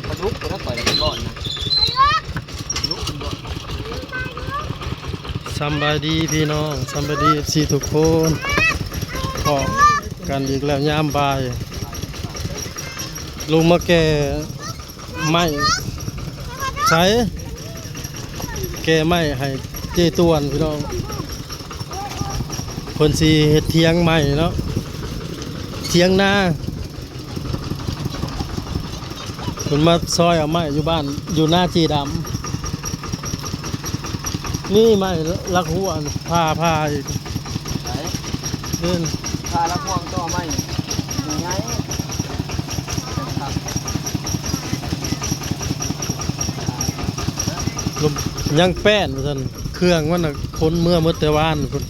ปลาดุกแล้วปล่อยก่อนนะลุกบ่สบายดีพี่น้องสบายดีสิทุกคนพอกันอีกแล้วยามบ่ายลงมาแก่ไม้ใช้แก่ไม้ให้เจตวนพี่น้องคนสิเฮ็ดเถียงไม้เนาะเถียงนาคนมาซอยเอาไม้อยู่บ้านอยู่หน้าจีดำนี่ไม้ลักหัวผ้าอีก ไหน เดิน พาละม่วงต่อไม่ยังไงครับ ลมยังแป้นว่าซั่นเครื่องมันน่ะคนเมื่อแต่วานพุ่น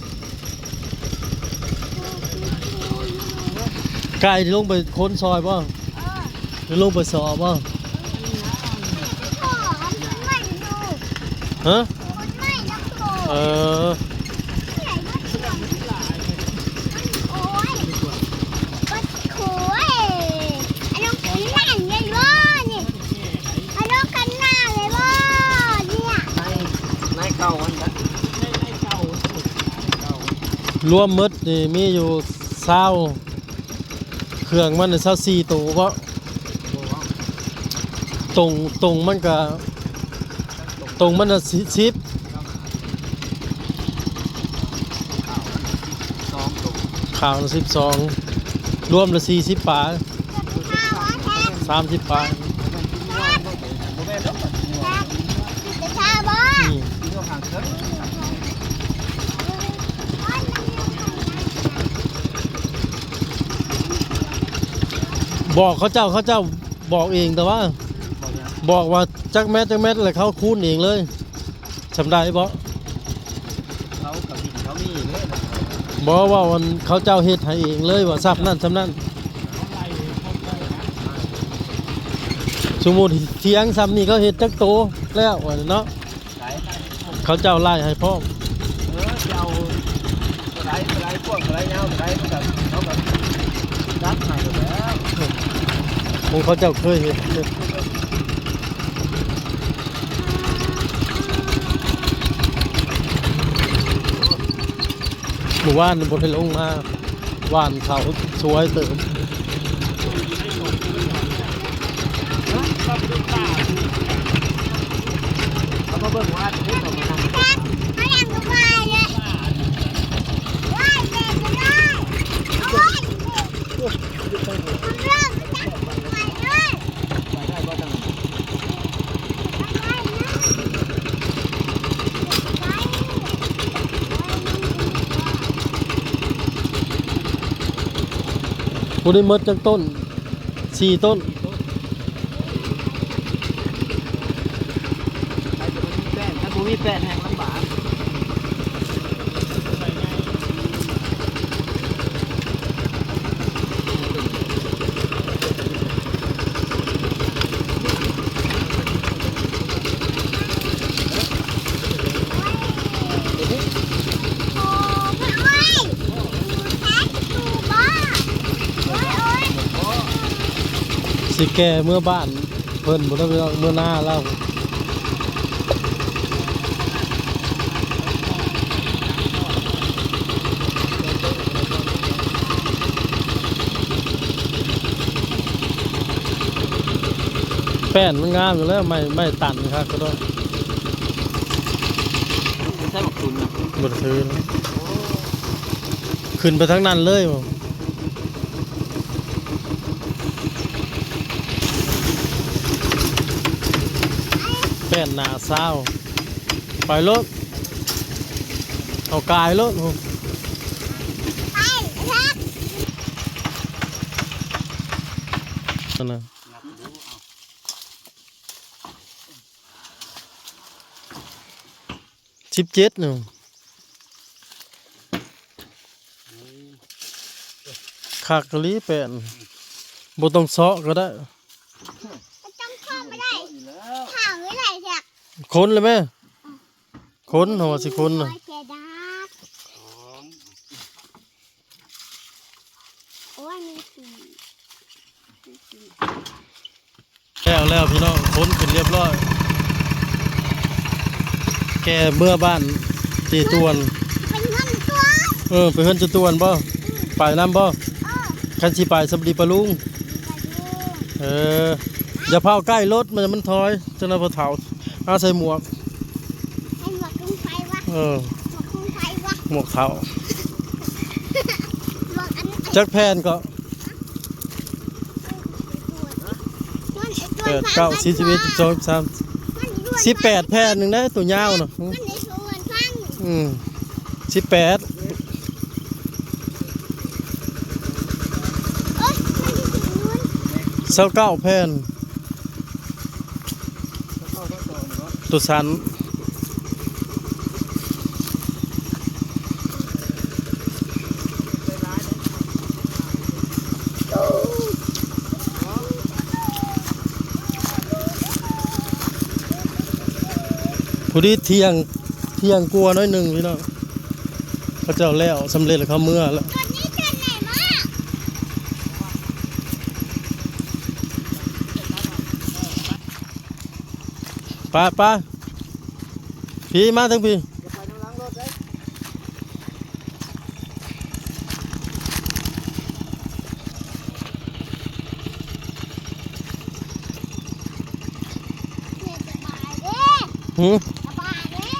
ไก่ที่ลงไปค้นซอยบ่หรือลงไปสอบบ่ฮะเออในเก่าวันนั้น รวมหมดนี่มีอยู่20เครื่องมันน่ะ24ตัวบ่ตรงมันก็ตรงมันน่ะ10 2 ตัว ข่าวละ12รวมละ40ปลา30ปลานี่ ที่เราห่างเคิร์ฟ บอกเขาเจ้าบอกเองแต่ว่า บอกว่าจักแมทเลยเขาคูณเองเลยจำได้บ่ เขากับหินเขามีเลยนะ บอกว่ามันเขาเจ้าเฮ็ดให้เองเลยว่าซับนั่นซำนั้นสมมุติเถียงซ้ำนี่เขาเฮ็ดจักโตแล้วว่าเนาะ ไหน เขาเจ้าไล่ให้พร้อม จะเอาไหนพวกไหนเงาไหนแบบเขาแบบรัดหายหมดแล้ว คงเขาเจ้าเคยเฮ็ดหมู่บ้านบ่ได้ลงมาว่านเขาสวยเติม เขามาเบิ่งว่าพูดออกมาทำ ได้ก็ต้อง บ่ได้หมดจักต้น4ต้น ใครจะมีแป้นถ้าผมมีแป้นแห้งลำบากสิแก่เมื่อบ้านเพิ่นบ่ได้ไปเมื่อหน้าแล้วแป้นมันงามอยู่แล้วไม่ตันครับก็ต้อง ใช่บอกคุณนะ บ่ได้ซื้อนะขึ้นไปทั้งนั้นเลยบ่แป้นหน้าซาวไปรถเอากายรถนั่นน่ะ17นึงคักกะลีแป้นบ่ต้องเซาะก็ได้คนเลยแม่คนหัวสิคนน่ะ โอ้ยมีสี แล้วพี่น้องพ้นขึ้นเรียบร้อยแกเมื่อบ้านตีตวน เป็นเงินตัว ไปเฮือนจะตวนบ่ไปน้ำบ่คันสิไปสบดีปะลุงอย่าเผาใกล้รถมันถอยจังนั้นพอเฒ่าเอาใส่หมวก ให้หมวกกรุงไทยวะ หหมวกกรุงไทยวะ มวกเฒ่า หมวกอัน จักแผ่นก็18แผ่นหนึงได้ตัวยาวเนาะมันในสวนฟัง 18 โอ้ยมันอยู่ที่นู้น 29แผ่นตัวสันพอดีเที่ยงกลัวน้อยหนึ่งพี่น้องเขาเจ้าแล้วสำเร็จแล้วเขาเมื่อแล้ว ตัวนี้ตัวไหนมาป้าพี่มาทั้งพี่ จะไปทางหลังรถได้ เนี่ยจะบายเด้ หือ จะบายเด้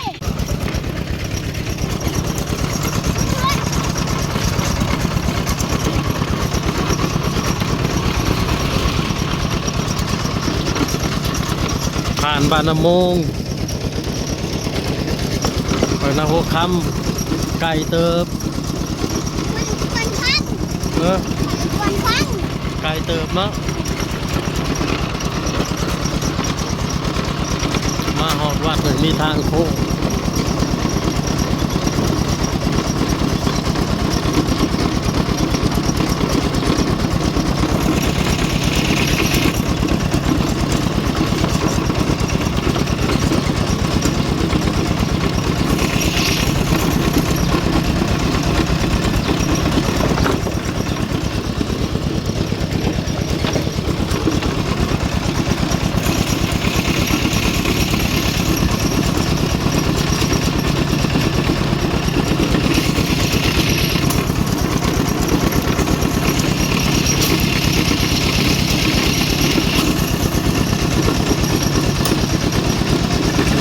ผ่านบ้านน้ำมงไปนาหัวคำไก่เติบ มันพัน มัน พัน ไก่เติบเนาะมาหอดวัดเลยมีทางโค้ง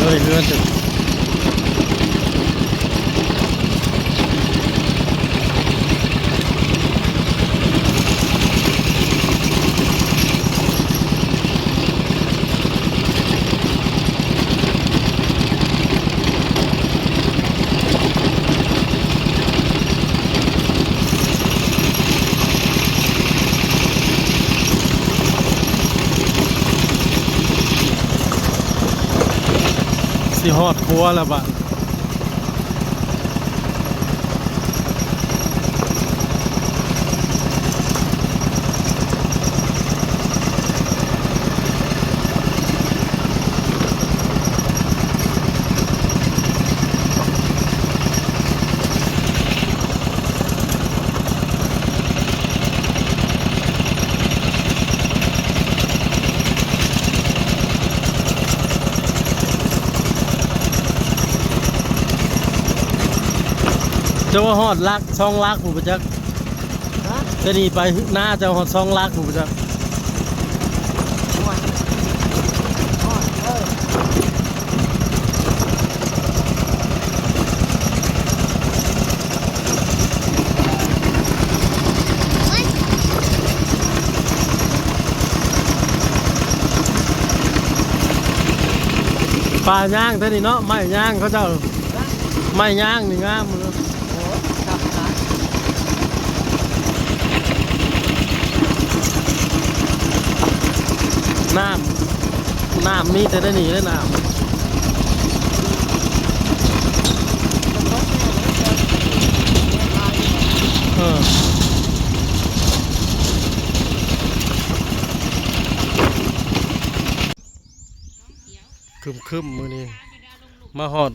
เลยเลื่อนถึงสิฮอดครัวแล้วบ้านจะว่าฮอดลักช่องลักผู้ประจักษ์ ฮะ จะหนีไปหน้าจะฮอดช่องลักผู้ประจักษ์ หัวป่าย่างเท่านี้เนาะไม้ย่างเขาเจ้าไม้ย่างนี่งามเลย โอ้ขับนะ น้ำมีแต่ได้หนีได้น้ำคึมมือนี้มาหอด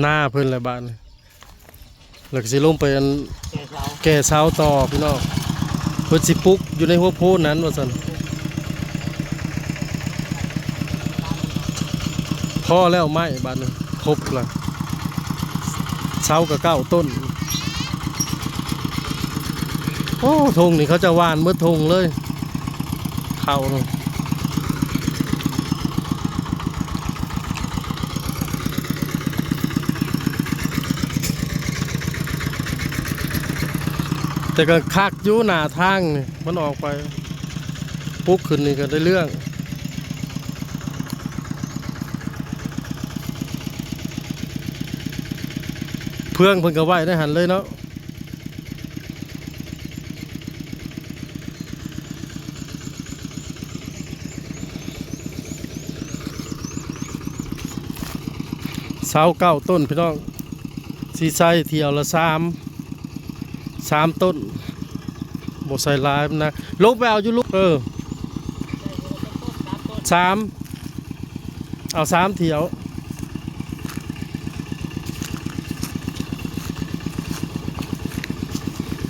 หน้าเพิ่นเลยบ้านแล้วก็สิลงไปอัน แก่เช้า แก่เช้าต่อพี่น้องเพิ่นสิปลุกอยู่ในหัวโพนนั้นว่าซั่น พอแล้วไม้บาดนึงครบละเช้ากับ9 ต้นโอ้ทงนี่เขาจะหวานเมื่อทงเลยเข้าเนาะแต่ก็คักอยู่หน้าทางนี่มันออกไปปุ๊กขึ้นนี่ก็ได้เรื่องเพื่องเพิ่นก็ไหวได้หันเลยเนาะเสา9 ต้นพี่น้องสีไซเที่ยวละ3 ต้นบ่ใส่ลายมันนะลงไปเอาอยู่ลูก3เอา3 เที่ยว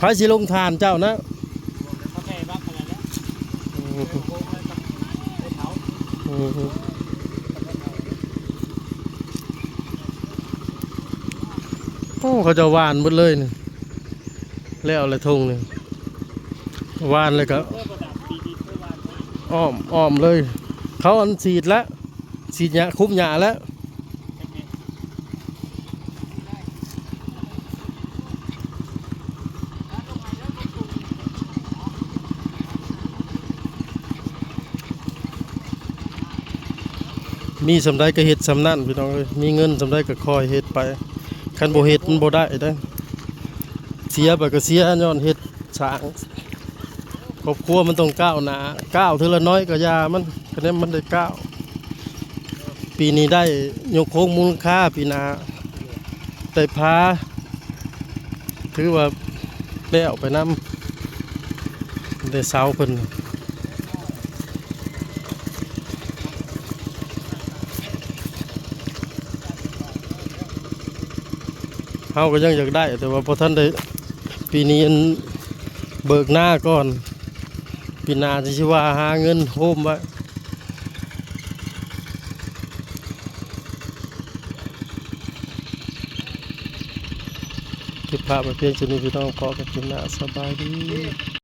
พายสิลงทานเจ้านะโอ้เขาจะหวานหมดเลยนี่แล้วอะไรทงนี่หวานเลยก็อ้อมเลยเขาอันฉีดแล้วฉีดหญ้าคุ้มหญ้าแล้วมีสำได้ก็เฮ็ดสำนั่นพี่น้องเอ้ยมีเงินสำได้ก็คอยเฮ็ดไปคันบ่เฮ็ดมันบ่ได้เด้อเสียไปก็เสียย้อนเฮ็ดสร้างครอบครัวมันต้องก้าวหน้าก้าวเท่าละน้อยก็ยามันคะแนนมันได้ก้าวปีนี้ได้ยกโครงมูลค่าปีหน้าได้พาถือว่าแล้วไปนำได้เสาเพิ่นเฮาก็ยังอยากได้แต่ว่าพอท่านได้ปีนี้เบิกหน้าก่อนปีหน้าจะชื่อว่าหาเงินโฮมไว้คลิปภาพมาเพียงชนิดพี่น้องขอกับคลิปหน้าสบายดี